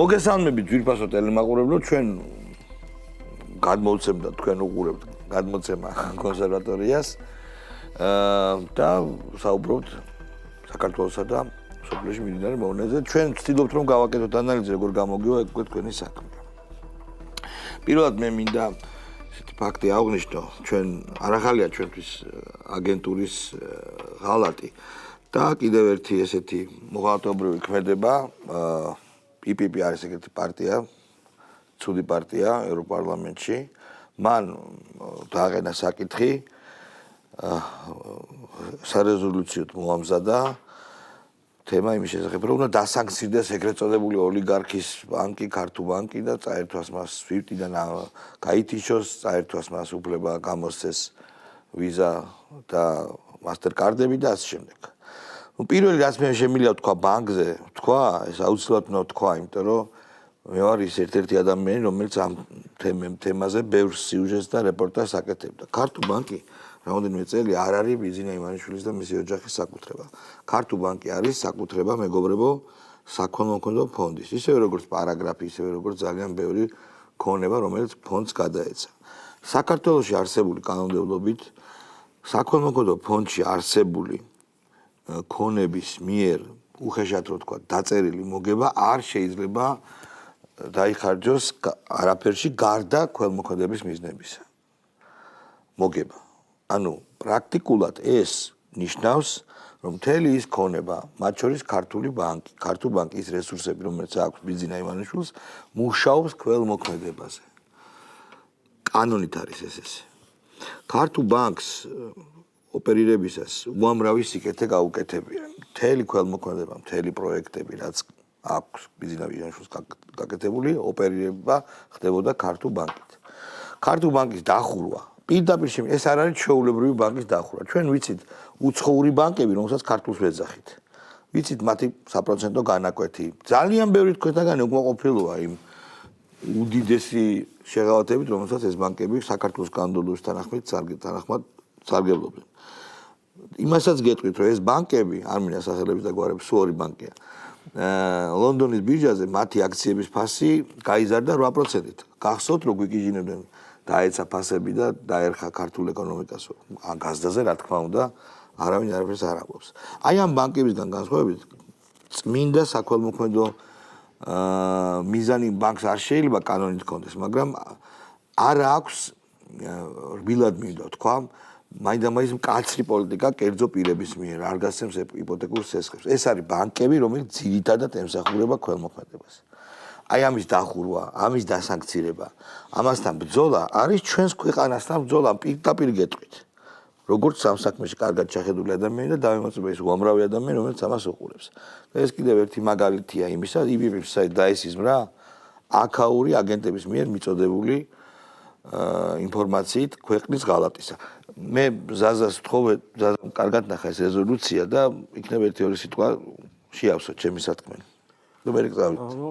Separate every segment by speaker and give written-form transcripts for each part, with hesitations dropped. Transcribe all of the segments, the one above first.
Speaker 1: მოგესალმებით ძვირფასო ტელემაყურებლო, ჩვენ გადმოვცემდა თქვენ უყურებთ გადმოცემა კონსერვატორიას და საუბრობთ საქართველოსა და სოფლიოში მიმდინარე მოვლენებზე. ჩვენ ვცდილობთ რომ გავაკეთოთ ანალიზი როგორ გამოგივა ეგ თქვენი საქმე. პირველად მე მინდა ესეთი ფაქტი აღვნიშნო, ჩვენ არ ახალია ჩვენთვის აგენტურის ღალატი და კიდევ ერთი ესეთი მოხალისეობრივი ქმედება PPP არის ეგეთი პარტია, ცუდი პარტია ევროპარლამენტში. მან დააყენა საკითხი სარეზოლუციოდ მოამზადა თემა იმის შესახებ, რომ უნდა დასანქცირდეს ეგრეთ წოდებული ოლიგარქის ბანკი, ქართულ ბანკი და წაერთვას მას SWIFT-დან გაითიშოს, წაერთვას მას უფლება გამოსცეს ვიზა და მასტერკარდები და ასე შემდეგ. პირველი რაც მე შემიძლია თქვა ბანკზე, ეს აუცილებლად უნდა თქვა, იმიტომ რომ მე ვარ ის ერთ-ერთი ადამიანი, რომელიც ამ თემაზე ბევრ სიუჟეტს და რეპორტაჟს აკეთებდა. ქართულ ბანკი რამდენიმე წელი არ არის ბიზინა ივანიშვილის და მისი ოჯახის საკუთრება. ქართულ ბანკი არის საკუთრება მეგობრებო საქველმოქმედო ფონდის. ისევე როგორც პარაგრაფი, ისევე როგორც ძალიან ბევრი ქონება, რომელიც ფონდს გადაეცა. საქართველოში არსებული კანონმდებლობით საქველმოქმედო ფონდში არსებული ქონების მიერ უხეშად რო თქვა დაწერილი მოგება არ შეიძლება დაიხარჯოს არაფერში გარდა ქველმოქმედების მიზნებისა. მოგება. ანუ პრაქტიკულად ეს ნიშნავს, რომ მთელი ის ქონება, მათ შორის ქართული ბანკი, ქართულ ბანკის რესურსები, რომელიც აქვს ბიზინა ივანიშვილს, მუშაობს ქველმოქმედებაზე. კანონით არის ესე. ქართულ ბანკს ოპერირებისას უამრავი სიკეთე გაუკეთებია. მთელი ქველმოქმედება, მთელი პროექტები, რაც აქვს ბიზინა ივანიშვილს გაკეთებული, ოპერირება ხდებოდა ქართულ ბანკით. ქართულ ბანკის დახურვა პირდაპირ ეს არ არის ჩვეულებრივი ბანკის დახურვა. ჩვენ ვიცით უცხოური ბანკები, რომელსაც ქართულს ვეძახით. ვიცით მათი საპროცენტო განაკვეთი. ძალიან ბევრი თქვენთაგანი უკმაყოფილოა იმ უდიდესი შეღავათებით, რომელსაც ეს ბანკები საქართველოს კანონმდებლობის თანახმად სარგებლობენ. იმასაც გეტყვით, რომ ეს ბანკები, არ მინდა სახელების და გვარების, სულ ორი ბანკია. ლონდონის ბირჟაზე მათი აქციების ფასი გაიზარდა 8%-ით. გახსოვთ, რომ გვიკიჟინებდნენ დაეცა ფასები და დაერხა ქართულ ეკონომიკას. გაზდაზე, რა თქმა უნდა, არავინ არაფერს არ ამბობს. აი ამ ბანკებისგან განსხვავებით, წმინდა საქველმოქმედო მიზანი ბანკს არ შეიძლება კანონით ჰქონდეს, მაგრამ არ აქვს რბილად მინდა თქვა, მაინდა-მაინც მკაცრი პოლიტიკა კერძო პირების მიერ არ გასცემს იპოთეკურ სესხებს. ეს არის ბანკები, რომელიც ძირითადად ემსახურება ქველმოქმედებას. აი ამის დახურვა, ამის დასანქცირება, ამასთან ბრძოლა არის ჩვენს ქვეყანასთან ბრძოლა, პირდაპირ გეტყვით. როგორც ამ საქმეში კარგად ჩახედული ადამიანი და დავემოწმება ის უამრავი ადამიანი, რომელიც ამას უყურებს. და ეს კიდევ ერთი მაგალითია იმისა, IPP-ს დაესიზმრა აქაური აგენტების მიერ მიწოდებული ინფორმაციით ქვეყნის ღალატისა. მე ზაზას ვთხოვე, ზაზამ კარგად ნახა ეს რეზოლუცია და იქნება ერთი-ორი სიტყვა შეავსო ჩემი სათქმელი.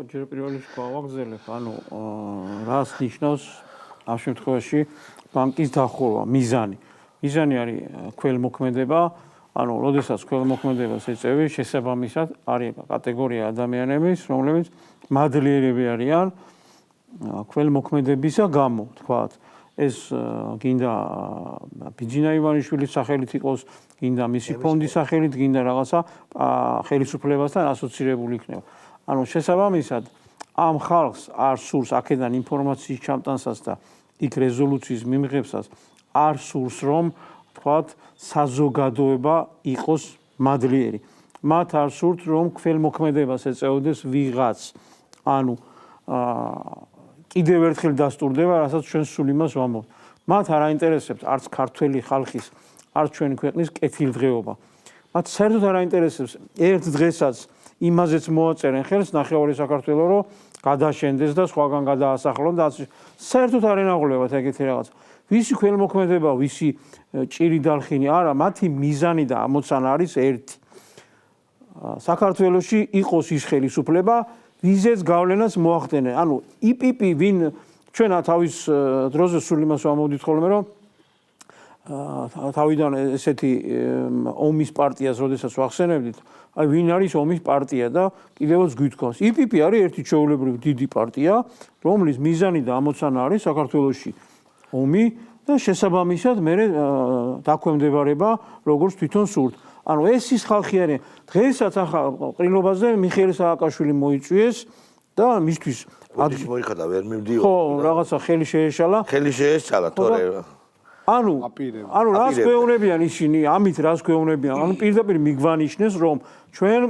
Speaker 2: ჯერ პირველ რიგში გავაგზავნებ, ანუ რას ნიშნავს ამ შემთხვევაში ბანკის დახურვა, მიზანი. მიზანი არის ქველმოქმედება, ანუ როდესაც ქველმოქმედებას ეწევი, შესაბამისად არის კატეგორია ადამიანების, რომლებიც მადლიერები არიან ქველმოქმედებისა გამო, თქვათ. ეს გინდა ბიზინა ივანიშვილის სახელით იყოს, გინდა მისი ფონდის სახელით, გინდა რაღაცა ხელისუფლებასთან ასოცირებული იქნება. ანუ შესაბამისად ამ ხალხს არ სურს აქედან ინფორმაციის ჩამტანსას და იქ რეზოლუციის მიმღებსაც არ სურს რომ თქვათ საზოგადოება იყოს მადლიერი. მათ არ სურთ რომ ქველმოქმედებას ეწეოდეს ვიღაც. ანუ კიდევ ერთხელ დასტურდება, რასაც ჩვენ სულ იმას ვამბობთ. მათ არ აინტერესებს არც ქართველი ხალხის, არც ჩვენი ქვეყნის კეთილდღეობა. მათ საერთოდ არ აინტერესებს ერთ დღესაც იმაზეც მოაწერენ ხელს ნახევარი საქართველო რომ გადაშენდეს და სხვაგან გადაასახლონ და საერთოდ არ ენაღლებათ ეგეთი რაღაც. ვისი ქველმოქმედება, ვისი ჭირი დალხინი არა, მათი მიზანი და ამოცანა არის ერთი. საქართველოში იყოს ის ხელისუფლება, ვიზეც გავლენას მოახდენენ. ანუ IPP ვინ ჩვენ თავის დროზე სულ იმას ვამბობდით ხოლმე რომ თავიდან ესეთი ომის პარტიას როდესაც ვახსენებდით, აი ვინ არის ომის პარტია და კიდევაც გვითქვას. IPP არის ერთი ჩვეულებრივი დიდი პარტია, რომლის მიზანი და ამოცანა არის საქართველოში ომი და შესაბამისად მე დაქვემდებარება როგორც თვითონ სურთ. ანუ ეს ის ხალხი არის. დღესაც ახლა ყრილობაზე მიხეილ სააკაშვილი მოიწვიეს და მისთვის
Speaker 1: ადის მოიხადა ვერ მივდიო.
Speaker 2: ხო, რაღაცა ხელი შეეშალა.
Speaker 1: ხელი შეეშალა თორე
Speaker 2: ანუ რას გვეუბნებიან ისინი, ამით რას გვეუბნებიან? ანუ პირდაპირ მიგვანიშნეს, რომ ჩვენ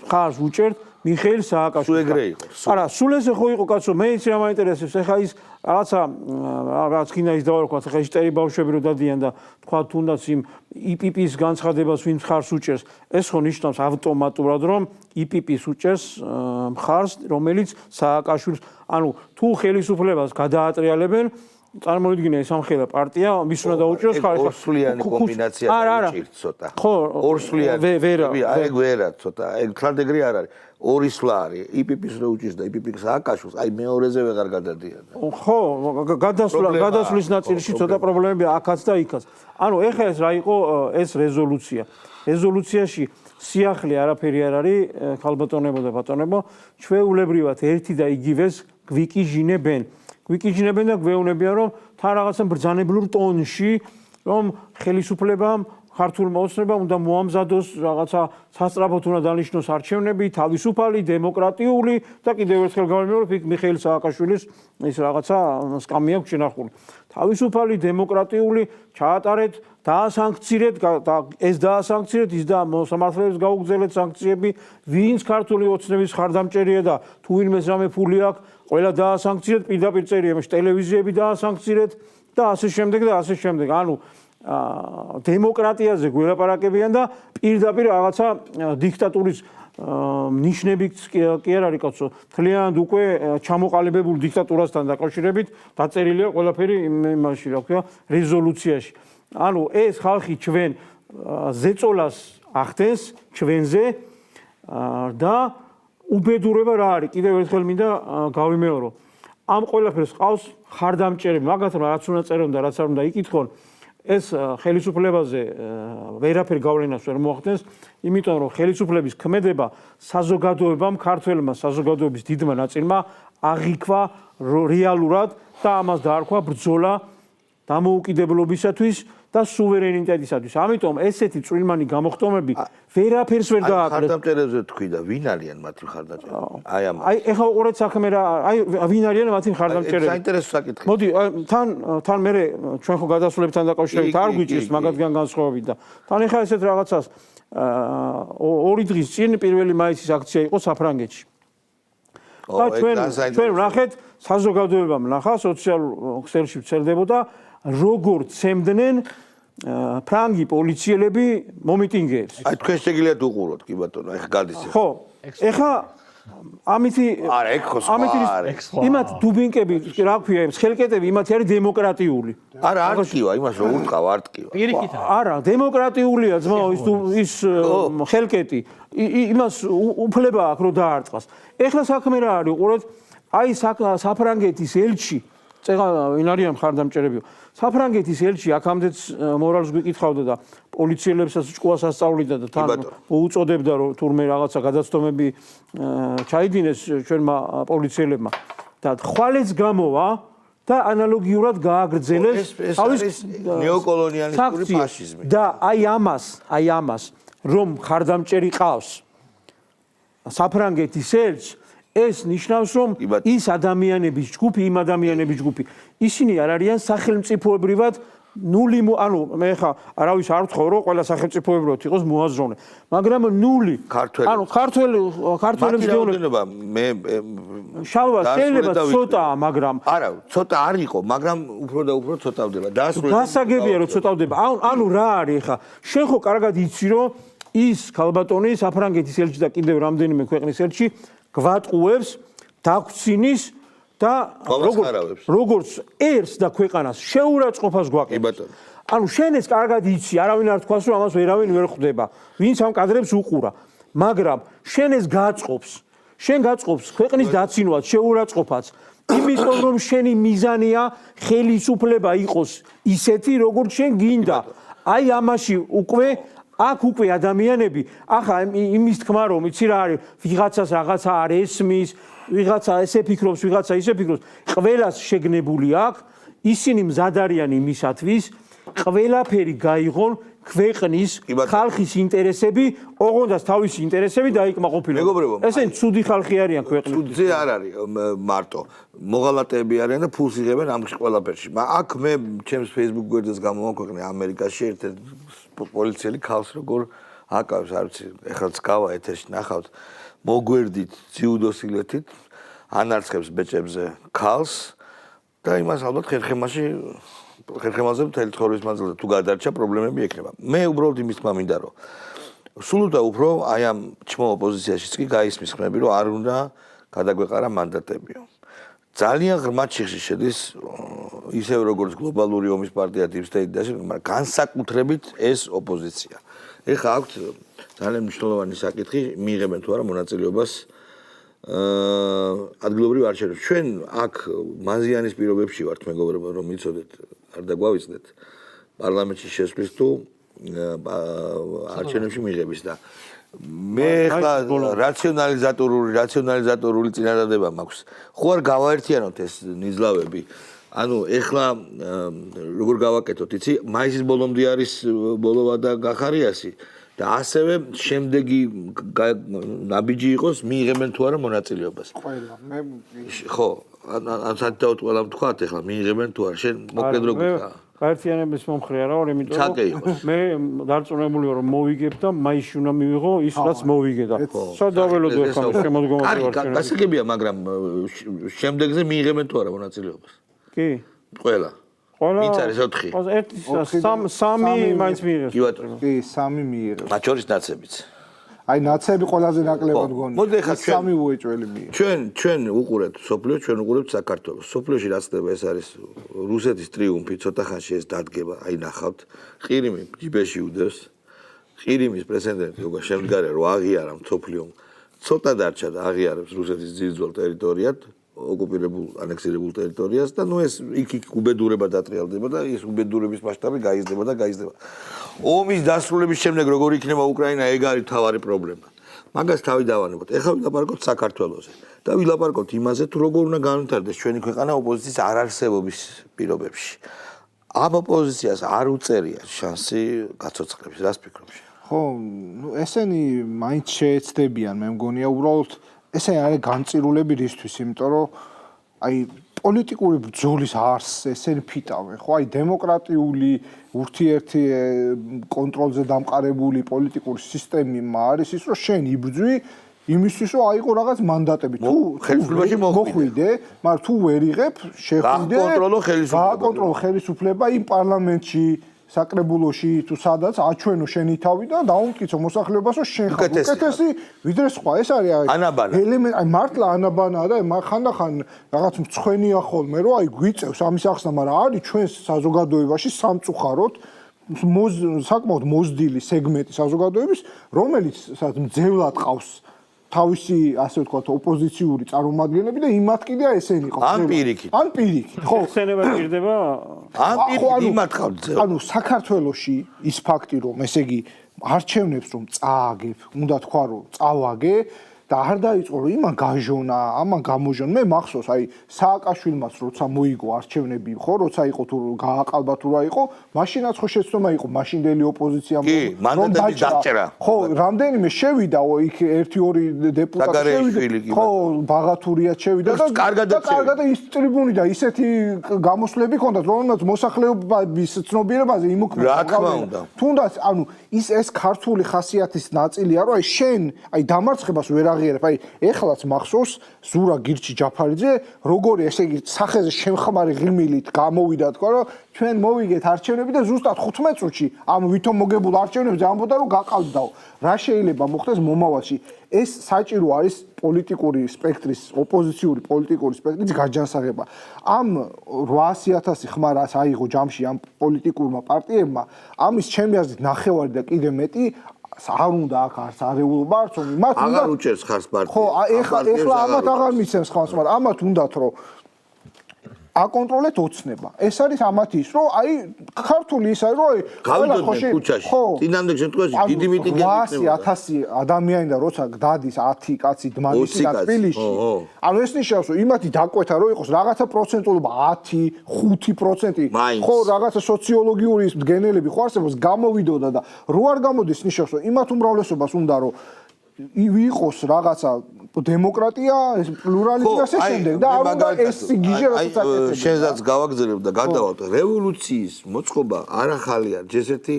Speaker 2: ხარს ვუჭერთ მიხეილ სააკაშვილს.
Speaker 1: სულ ეგრე იყო.
Speaker 2: არა, სულ ესე ხო იყო კაცო, მე იცი რა მაინტერესებს, ეხა ის რაღაცა რაც კიდე ის დავარქვათ, ეხა ისტერი ბავშვები რო დადიან და თქვა თუნდაც იმ IPP-ის განცხადებას ვინ ხარს უჭერს, ეს ხო ნიშნავს ავტომატურად, რომ IPP-ის უჭერს ხარს, რომელიც სააკაშვილს, ანუ თუ ხელისუფლებას გადაატრიალებენ წარმოიდგინე ეს ამხელა პარტია ვის უნდა დაუჭიროს ხარ
Speaker 1: ორსვლიანი კომბინაცია დაუჭირთ ცოტა
Speaker 2: ხო
Speaker 1: ორსვლიანი ვერა ცოტა ეგ თლად ეგრე არ არის ორი სვლა არის IPP-ს რო უჭირს და IPP-ს სააკაშვილს აი მეორეზე ვეღარ გადადიან
Speaker 2: ხო გადასვლის ნაწილში ცოტა პრობლემები აქაც და იქაც ანუ ეხლა ეს რა იყო ეს რეზოლუციაში სიახლე არაფერი არ არის ქალბატონებო და ბატონებო ჩვეულებრივად ერთი და იგივეს გვიკიჟინებენ და გვეუბნებიან რომ თან რაღაცა ბრძანებლურ ტონში რომ ხელისუფლებამ ქართულმა ოცნებამ უნდა მოამზადოს რაღაცა სასწრაფოდ უნდა დანიშნოს არჩევნები თავისუფალი დემოკრატიული და კიდევ ერთხელ გავიმეორებ იქ მიხეილ სააკაშვილის ის რაღაცა სკამი აქვს შენახული თავისუფალი დემოკრატიული ჩაატარეთ დაასანქცირეთ და ეს დაასანქცირეთ ის და მოსამართლეებს გაუგზელეთ სანქციები ვინც ქართული ოცნების ხარდამჭერია და თუ ვინმეს რამე ფული აქვს ყველა დაასანქცირეთ პირდაპირ წერია იმაში ტელევიზიები დაასანქცირეთ და ასე შემდეგ ანუ დემოკრატიაზე გველაპარაკებიან და პირდაპირ რაღაცა დიქტატურის ნიშნებიც კი არ არის კაცო თლიანად უკვე ჩამოყალიბებულ დიქტატურასთან დაკავშირებით დაწერილია ყველაფერი იმაში რა ქვია რეზოლუციაში ანუ ეს ხალხი ჩვენ ზეწოლას ახდენს ჩვენზე და უბედურება რა არის კიდევ ერთხელ მინდა გავიმეორო ამ ყველაფერს ყავს ხარდამჭერები მაგათ რაც უნდა წერონ და რაც არ უნდა იკითხონ ეს ხელისუფლებაზე ვერაფერ გავლენას ვერ მოახდენს იმიტომ რომ ხელისუფლების ქმედება საზოგადოებამ ქართველმა საზოგადოების დიდმა ნაწილმა აღიქვა რეალურად და ამას დაარქვა ბრძოლა დამოუკიდებლობისათვის და სუვერენიტეტისათვის. ამიტომ ესეთი წვრილმანი გამოხტომები ვერაფერს ვერ დააკლეს.
Speaker 1: ხარდამჭერებზე თქვი და ვინ არიან მათი ხარდამჭერები?
Speaker 2: აი ეხლა უყურეთ საქმე რა, აი ვინ არიან მათი ხარდამჭერები?
Speaker 1: საინტერესო საკითხი.
Speaker 2: მოდი, თან მე ჩვენ ხო გადასვლებთან დაკავშირებით არ გვიჭირს მაგათგან განსხვავებით და თან ეხლა ესეთ რაღაცას 2 დღის წინ 1 მაისის აქცია იყო საფრანგეთში. და ჩვენ ვნახეთ საზოგადოებამ ნახა სოციალურ ქსელში ვრცელდებოდა როგორ ცემდნენ ფრანგი პოლიციელები მომიტინგეებს.
Speaker 1: აი თქვენ შეგიძლიათ უყუროთ კი ბატონო, ეხა გადის.
Speaker 2: ხო. ეხა ამითი
Speaker 1: არა, ეგ ხო სხვა.
Speaker 2: იმათ დუბინკები, რა ქვია, ხელკეტები იმათი არის დემოკრატიული.
Speaker 1: არა, არ ტკივა, იმას რომ უტყავ, არ ტკივა.
Speaker 2: პირიქით. არა, დემოკრატიულია ძმაო ის ხელკეტი. იმას უფლება აქვს რომ დაარტყას. ეხლა საქმე რა არის, უყურეთ, აი საფრანგეთის ელჩი ვინ არიან ხარდამჭერებიო საფრანგეთის ელჩი აქამდეც მორალს გვიკითხავდა და პოლიციელებსაც ჭკუას ასწავლიდა და თან უწოდებდა რომ თურმე რაღაცა გადაცდომები ჩაიდინეს ჩვენმა პოლიციელებმა და ხვალეც გამოვა და ანალოგიურად გააგრძელეს
Speaker 1: თავის ნეოკოლონიალისტური ფაშიზმი
Speaker 2: და აი ამას რომ ხარდამჭერი ყავს საფრანგეთის ელჩს ეს ნიშნავს რომ ის ადამიანების ჯგუფი იმ ადამიანების ჯგუფი ისინი არ არიან სახელმწიფოებრივად ნული ანუ მე ხა არავის არ ვთხოვ რომ ყველა სახელმწიფოებრივად იყოს მოაზროვნე მაგრამ ნული ანუ ქართველებს
Speaker 1: გეუბნება მე
Speaker 2: შალვა შეიძლება ცოტაა მაგრამ
Speaker 1: არა ცოტა არ იყო მაგრამ უფრო და უფრო ცოტავდება
Speaker 2: დასაგებია რომ ცოტავდება ანუ რა არის ხა შენ ხო კარგად იცი რომ ის ქალბატონი საფრანგეთის ელჩი და კიდევ რამდენიმე ქვეყნის ელჩი გვატყუებს დაგვცინის და როგორც ერს და ქვეყანას შეურაცხყოფას გვაკეთებს. ანუ შენ ეს კარგად იცი, არავინ არ თქვას რომ ამას ვერავინ ვერ ხვდება. ვინც ამ კადრებს უყურა, მაგრამ შენ ეს გაწყობს. შენ გაწყობს ქვეყნის დაცინვაც, შეურაცხყოფაც იმიტომ რომ შენი მიზანია ხელისუფლება იყოს ისეთი როგორც შენ გინდა. აი ამაში უკვე ადამიანები ახლა იმის თქმა რომ იცი რა არის ვიღაცას რაღაცა არ ესმის, ვიღაცა ესე ფიქრობს, ვიღაცა ისე ფიქრობს, ყველას შეგნებული აქვს, ისინი მზად არიან იმისათვის, ყველაფერი გაიღონ ქვეყნის ხალხის ინტერესები, ოღონდ თავისი ინტერესები დაიკმაყოფილონ. ესენი ცუდი ხალხი არიან ქვეყნის.
Speaker 1: ცუდი არ არის მარტო. მოღალატეები არიან და ფულს იღებენ ამ ყველაფერში. აქ მე ჩემს Facebook გვერდზე გამოვაქვეყნე ამერიკაში ერთ-ერთ პოლიციელი ქალს როგორ აკავს, არ ვიცი, ეხლაც გავა ეთერში ნახავთ. მოგვერდით ძიუდოსილეთით ანარცხებს ბეჭებზე ქალს და იმას ალბათ ხერხემალზე მთელი ცხოვრების მანძილზე თუ გადარჩა პრობლემები ექნება. მე უბრალოდ იმის თქმა მინდა რომ სულ და უფრო აი ამ ჩმო ოპოზიციაშიც კი გაისმის ხმები რომ არ უნდა გადაგვეყარა მანდატებიო. ძალიან ღრმა ჩიხში შედის ისევ როგორც გლობალური ომის პარტია Deep State და მაგრამ განსაკუთრებით ეს ოპოზიცია. ეხლა აქვთ ძალიან მნიშვნელოვანი საკითხი მიიღებენ თუ არა მონაწილეობას ადგილობრივ არჩევნებში. ჩვენ აქ მაზიანის პირობებში ვართ მეგობრებო რომ იცოდეთ არ დაგვავიწყდეთ პარლამენტში შესვლის თუ არჩევნებში მიღების და მე ხა რაციონალიზატორული წინადადება მაქვს. ხო არ გავაერთიანოთ ეს ნიზლავები. ანუ ეხლა როგორ გავაკეთოთ, იცი, მაისის ბოლომდე არის ბოლოვა და გახარიასი და ასევე შემდეგი ნაბიჯი იყოს მიიღებენ თუ არა მონაწილეობას.
Speaker 3: ყველა მე
Speaker 1: ხო, ან სადავთ ყველა თქვათ ეხლა მიიღებენ თუ არა, შენ მოკლედ როგორ
Speaker 2: გაერთიანების მომხრე არა ვარ, იმიტომ რომ მე დარწმუნებული ვარ რომ მოვიგებ და მაისში უნდა მივიღო ის რაც მოვიგე და სადაველოდო ეხლა შემოდგომაზე ვარ.
Speaker 1: გასაგებია, მაგრამ შემდეგზე მიიღებენ თუ არა მონაწილეობას.
Speaker 2: კი.
Speaker 1: ყველა. ვინც არის 4?
Speaker 2: სამი მაინც მიიღებს.
Speaker 1: კი ბატონო.
Speaker 3: კი, სამი მიიღებს.
Speaker 1: მათ შორის ნაცებიც.
Speaker 3: აი ნაცები ყველაზე ნაკლებად გონია.
Speaker 1: მოდი ახლა
Speaker 3: სამი უეჭველი მიიღებს.
Speaker 1: ჩვენ უყურებთ სოფლიოს, ჩვენ უყურებთ საქართველოს. სოფლიოში რაც ხდება ეს არის რუსეთის ტრიუმფი, ცოტა ხანში ეს დადგება, აი ნახავთ. ყირიმი ჯიბეში უდევს. ყირიმის პრეზიდენტი უკვე შემდგარი რო აღიარა სოფლიომ. ცოტა დარჩა და აღიარებს რუსეთის ძირძველ ტერიტორიად. ოკუპირებულ ანექსირებულ ტერიტორიას და ნუ ეს იქ უბედურება დატრიალდება და ეს უბედურების მასშტაბი გაიზრდება და გაიზრდება. ომის დასრულების შემდეგ როგორ იქნება უკრაინა, ეგ არის მთავარი პრობლემა. მაგას თავი დავანებოთ. ეხლა ვილაპარაკოთ საქართველოზე და ვილაპარაკოთ იმაზე თუ როგორ უნდა განვითარდეს ჩვენი ქვეყანა ოპოზიციის არარსებობის პირობებში. ამ ოპოზიციას არ უწერია შანსი გაცოცხლების, რას ფიქრობ?
Speaker 3: ხო, ნუ ესენი მაინც შეეცდებიან, მე მგონია უბრალოდ ესენი არის განწირულები რისთვის, იმიტომ რომ აი პოლიტიკური ბრძოლის არსს ესენი ფიტავენ, ხო, აი დემოკრატიული ურთიერთი კონტროლზე დამყარებული პოლიტიკური სისტემა არის ის, რომ შენ იბრძვი იმისთვის, რომ აიღო რაღაც მანდატები. თუ
Speaker 1: ხელისუფლებაში მოხვიდე,
Speaker 3: მაგრამ თუ ვერ იღებ, შეხვიდე, გააკონტროლო ხელისუფლება იმ პარლამენტში საკრებულოში თუ სადაც აჩვენო შენი თავი და დაუმტკიცო მოსახლეობას რომ შენ ხარ უკეთესი ვიდრე სხვა. ეს არის ელემენტი, აი მართლა ანაბანაა და ხანდახან რაღაც მწვენია ხოლმე რომ აი გვიწევს ამის ახსნა, მაგრამ არის ჩვენს საზოგადოებაში სამწუხაროდ საკმაოდ მოზრდილი სეგმენტი საზოგადოების, რომელიც მძევლად ყავს თავისი ასე ვთქვათ ოპოზიციური წარმომადგენლები და იმათ კიდე ესენი ყავს.
Speaker 1: ან პირიქით,
Speaker 3: ხო.
Speaker 2: ხსენება ჭირდება?
Speaker 1: ან პირიქით იმათ ყავს.
Speaker 3: ანუ საქართველოში ის ფაქტი რომ ესე იგი არჩევნებს რომ წააგებ, უნდა თქვა რომ წავაგე და არ დაიწყო რომ იმან გაჟონა, ამან გამოჟონა. მე მახსოვს აი სააკაშვილმაც როცა მოიგო არჩევნები, ხო, როცა იყო თუ გააყალბა თუ რა იყო, მაშინაც ხო შეცდომა იყო მაშინდელი ოპოზიციამ
Speaker 1: რომ დაჭერა.
Speaker 3: ხო, რამდენიმე შევიდა იქ 1-2 დეპუტატი შევიდა. ხო, ბაღათურიაც შევიდა და კარგად ის ტრიბუნი და ისეთი გამოსვლები ჰქონდათ, რომელმაც მოსახლეობის ცნობიერებაზე იმოქმედა.
Speaker 1: რა თქმა უნდა.
Speaker 3: თუნდაც ანუ ეს ქართული ხასიათის ნაწილია, რომ აი შენ აი დამარცხებას ვერ აღიარებ. აი ეხლაც მახსოვს ზურა გირჩი ჯაფარიძე როგორი ესე იგი სახეზე შემხმარი ღიმილით გამოვიდა თქვა რომ ჩვენ მოვიგეთ არჩევნები და ზუსტად 15 წუთში ამ ვითომ მოგებულ არჩევნებზე ამბობდა რომ გაყალბდაო. რა შეიძლება მოხდეს მომავალში? ეს საჭირო არის პოლიტიკური სპექტრის, ოპოზიციური პოლიტიკური სპექტრის გაჯანსაღება. ამ 800,000 ხმარას აიღო ჯამში ამ პოლიტიკურმა პარტიებმა, ამის ჩემი აზრით ნახევარი და კიდე მეტი არ უნდა აქ არც არეულობა არც ომი. მათ უნდა
Speaker 1: აღარ უჭერს ხარს პარტია.
Speaker 3: ხო, ეხლა ამათ აღარ მიცემს ხმას, მაგრამ ამათ უნდათ რომ აკონტროლეთ ოცნება. ეს არის ამათი ის, რომ აი ქართული ის არის, რომ
Speaker 1: გავიდოდნენ ქუჩაში. წინამდელ შემთხვევაში დიდი მიტინგები
Speaker 3: 800-1000 ადამიანი და როცა დადის 10 კაცი დმანისი და თბილისში. ანუ ეს ნიშნავს, რომ იმათი დაკვეთა რომ იყოს რაღაცა პროცენტულობა 10, 5%. ხო, რაღაცა სოციოლოგიური მდგენელები ხო არსებობს, გამოვიდოდა და რო არ გამოდის ნიშნავს, რომ იმათ უმრავლესობას უნდა რომ იყოს რაღაცა დემოკრატია, პლურალიზმი და ასე შემდეგ და არ უნდა ეს სიგიჟე რასაც აკეთებს.
Speaker 1: შენსაც გავაგზავნებ და გადავალთ რევოლუციის მოწყობა არ ახალია, ჯესეთი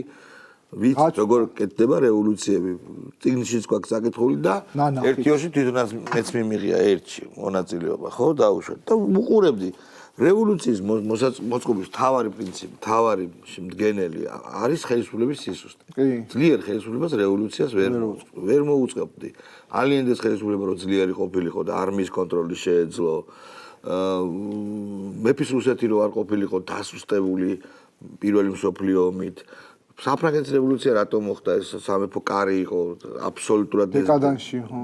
Speaker 1: ვიცით როგორ კეთდება რევოლუციები. წიგნშიც გვაქვს საკითხული და ერთიოში თვითონაც მეც მიმიღია ერთში მონაწილეობა, ხო, დაუშვათ და უყურებდი რევოლუციის მოწყობის მთავარი პრინციპი, მთავარი მდგენელი არის ხელისუფლების სისუსტე. ძლიერ ხელისუფლებას რევოლუციას ვერ მოუწყებდი. ალიანდეს ხელისუფლება რო ძლიერი ყოფილიყო და არმიის კონტროლი შეეძლო, მეფის რუსეთი რო არ ყოფილიყო დასუსტებული პირველი მსოფლიო ომით. საფრანგეთის რევოლუცია რატომ მოხდა? ეს სამეფო კარი იყო აბსოლუტურად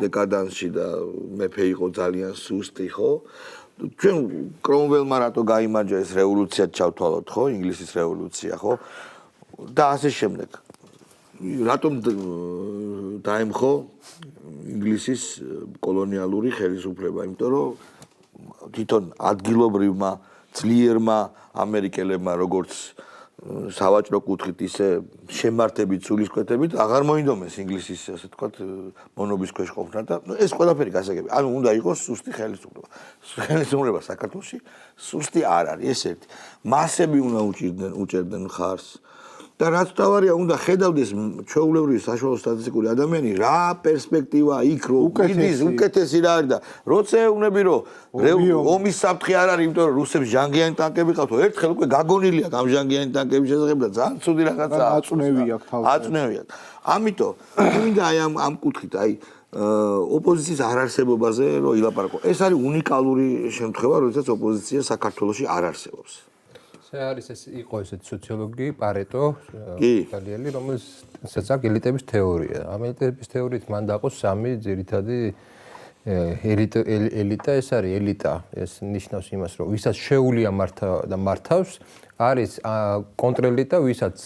Speaker 1: დეკადანსში და მეფე იყო ძალიან სუსტი, ხო? ჩვენ კრომველმა რატო გაიმარჯვა ეს რევოლუცია ჩავთვალოთ, ხო? ინგლისის რევოლუცია, ხო? და ასე შემდეგ. რატომ დაემხო ინგლისის კოლონიალური ხელისუფლება? იმიტომ რომ თვითონ ადგილობრივმა ძლიერმა ამერიკელებმა როგორც სავაჭრო კუთხით ისე შემართებით სულისკვეთებით აღარ მოინდომეს ინგლისის ასე თქვათ მონობის ქვეშ ყოფნა და ეს ყველაფერი გასაგები. ანუ უნდა იყოს სუსტი ხელისუფლება. ხელისუფლება საქართველოში სუსტი არ არის, ეს ერთი. მასები უნდა უჭერდნენ ხარს. და რაც თავარია უნდა ხედავდეს ჩვეულებრივი საშუალო სტატისტიკური ადამიანი რა პერსპექტივა იქ რო მიდის უკეთესი რა არის და როცა ეუბნები რომ ომის საფრთხე არ არის, იმიტომ რომ რუსებს ჟანგიანი ტანკები ყავთ, ერთხელ უკვე გაგონილი აქვს ამ ჟანგიანი ტანკების შესახებ და ძალიან ცუდი რაღაცაა.
Speaker 3: აწუნევი აქვს თავი.
Speaker 1: აწუნევი აქვს. ამიტომ მინდა აი ამ კუთხით აი ოპოზიციის არარსებობაზე რომ ილაპარაკო. ეს არის უნიკალური შემთხვევა, როდესაც ოპოზიცია საქართველოში არ არსებობს.
Speaker 4: არის ეს იყო ესეთი სოციოლოგი პარეტო იტალიელი, რომელსაც აქვს ელიტების თეორია. ამ ელიტების თეორიით მან დაყოს სამი ძირითადი ელიტა, ეს არის ელიტა, ეს ნიშნავს იმას, რომ ვისაც შეუულია მართა და მართავს, არის კონტრელიტა, ვისაც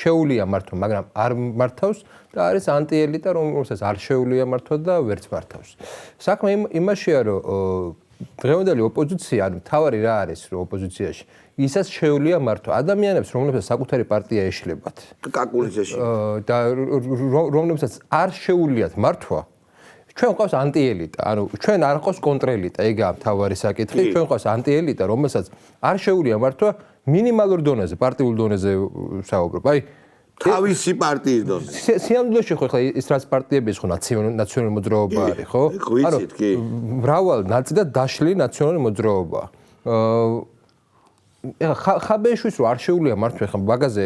Speaker 4: შეუულია მართვა, მაგრამ არ მართავს და არის ანტიელიტა, რომელსაც არ შეუულია მართვა და ვერც მართავს. საქმე იმაშია, რომ დღევანდელი ოპოზიცია, ანუ თავარი რა არის, რომ ოპოზიციაში ისაც შეუულია მართვა ადამიანებს, რომლებსაც საკუთარი პარტია ეშლებათ.
Speaker 1: კაკულის ეშლება.
Speaker 4: და რომლებსაც არ შეუულიათ მართვა, ჩვენ ყავს ანტიელიტა, ანუ ჩვენ არ ყავს კონტრელიტა, ეგაა მთავარი საკითხი. ჩვენ ყავს ანტიელიტა, რომელსაც არ შეუულია მართვა მინიმალურ დონეზე, პარტიულ დონეზე საუბრობ. აი
Speaker 1: თავისი პარტიის დონეზე.
Speaker 4: სიამდვილეში ხო ხა ის რაც პარტიების ხო ნაციონალური მოძრაობა არის, ხო?
Speaker 1: ანუ
Speaker 4: მრავალ ნაწილად დაშლილი ნაციონალური მოძრაობა. ხაბეშვის რო არ შეუულია მართვა ხა მაგაზე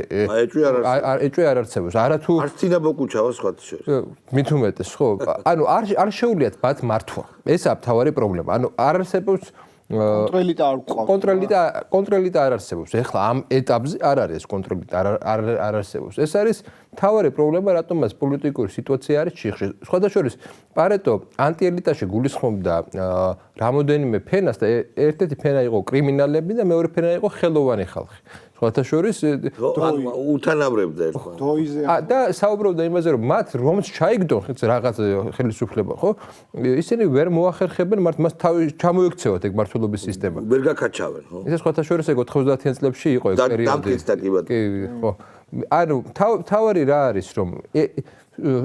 Speaker 4: ეჭვი არ არსებობს. არათუ
Speaker 1: არც წინა ბოკუჩავა სხვათა შორის.
Speaker 4: მით უმეტეს ხო? ანუ არ შეუულიათ მათ მართვა. ესაა მთავარი პრობლემა. ანუ არ არსებობს
Speaker 3: კონტრელიტა არ გვყავს.
Speaker 4: კონტრელიტა არ არსებობს. ეხლა ამ ეტაპზე არ არის ეს კონტრელიტა არ არსებობს. ეს არის მთავარი პრობლემა, რატომაც პოლიტიკური სიტუაცია არის ჩიხში. სხვათა შორის პარეტო ანტიელიტაში გულისხმობდა რამოდენიმე ფენას და ერთ-ერთი ფენა იყო კრიმინალები და მეორე ფენა იყო ხელოვანი ხალხი. სხვათა შორის
Speaker 1: უთანაბრებდა ერთმანეთს.
Speaker 3: დროიზე
Speaker 4: და საუბრობდა იმაზე, რომ მათ რომც ჩაიგდონ რაღაც ხელისუფლება, ხო? ისინი ვერ მოახერხებენ მას თავი ჩამოექცევათ ეგ მართლობის სისტემა.
Speaker 1: ვერ გაკაჩავენ, ხო?
Speaker 4: ეს სხვათა შორის ეგ 90-იან წლებში იყო ეს პერიოდი.
Speaker 1: დამკიცდა კი ბატონო.
Speaker 4: კი, ხო. ანუ თავარი რა არის, რომ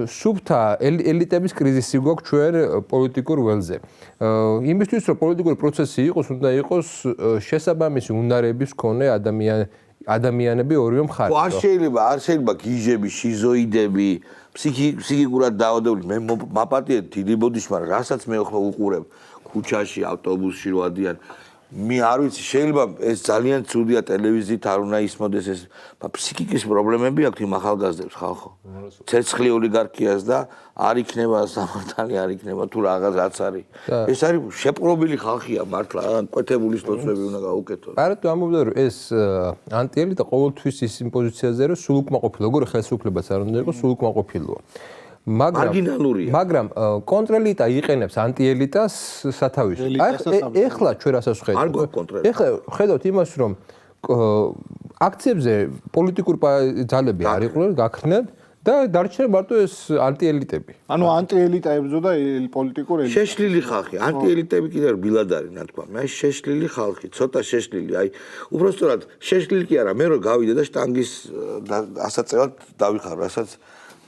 Speaker 4: სუბთა ელიტების კრიზისი გვაქვს ჩვენ პოლიტიკურ ველზე. იმისთვის რომ პოლიტიკური პროცესი იყოს, უნდა იყოს შესაბამისი უნარების მქონე ადამიანები ორივე მხარეს.
Speaker 1: არ შეიძლება გიჟები, შიზოიდები, ფსიქიკურად დაავადებული. მე მაპატიეთ დიდი ბოდიში, მაგრამ რასაც მე უყურებ ქუჩაში, ავტობუსში რო ადიან, მე არ ვიცი, შეიძლება ეს ძალიან ცუდია ტელევიზიით არ უნდა ისმოდეს ეს ფსიქიკის პრობლემები აქვს იმ ახალგაზრდებს ხალხო. ცეცხლი ოლიგარქიას და არ იქნება სამართალი, არ იქნება თუ რაღაც რაც არის. ეს არის შეპყრობილი ხალხია მართლა, კვეთებულის ლოცვები უნდა გაუკეთოს.
Speaker 4: პარეტო ამბობდა რომ ეს ანტიელიტა ყოველთვის ის იმ პოზიციაზე რომ სულუკმაყოფილო, როგორ ხელისუფლებაც არ უნდა იყოს სულუკმაყოფილოა.
Speaker 1: მარგინალურია.
Speaker 4: მაგრამ კონტრელიტა იყენებს ანტიელიტას სათავეში. ეხლა ჩვენ რასაც
Speaker 1: არ
Speaker 4: ხედავთ.
Speaker 1: გვაქვს კონტრელი.
Speaker 4: ეხლა ხედავთ იმას, რომ აქციებზე პოლიტიკურ ძალები არ იყვნენ, გაქრნენ და დარჩნენ მარტო ეს ანტიელიტები.
Speaker 3: ანუ ანტიელიტა ებრძოდა პოლიტიკურ ელიტას.
Speaker 1: შეშლილი ხალხი, ანტიელიტები კიდევ ბილად არის ნათქვა. მე შეშლილი ხალხი, ცოტა შეშლილი. აი, უბრალოდ შეშლილი კი არა, მე რო გავიდე და შტანგის ასაწევად დავიხარ, რასაც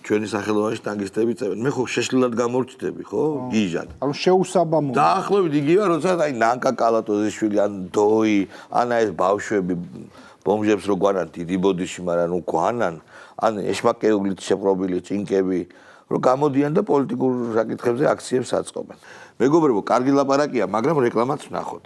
Speaker 1: ჩვენი სახელოვანი შტანგისტები წევენ. მე ხო შეშლილად გამორჩდები, ხო? გიჟად.
Speaker 3: ანუ შეუსაბამო.
Speaker 1: დაახლოებით იგივე, როცა აი ნანკა კალატოზიშვილი, ან დოი, ან აი ეს ბავშვები ბომჟებს რო გვანან დიდი ბოდიში, მაგრამ ნუ გვანან, ან ეშმაკეულით შეპყრობილი ჭინკები, რომ გამოდიან და პოლიტიკურ საკითხებზე აქციებს აწყობენ. მეგობრებო, კარგი ლაპარაკია, მაგრამ რეკლამაც ვნახოთ.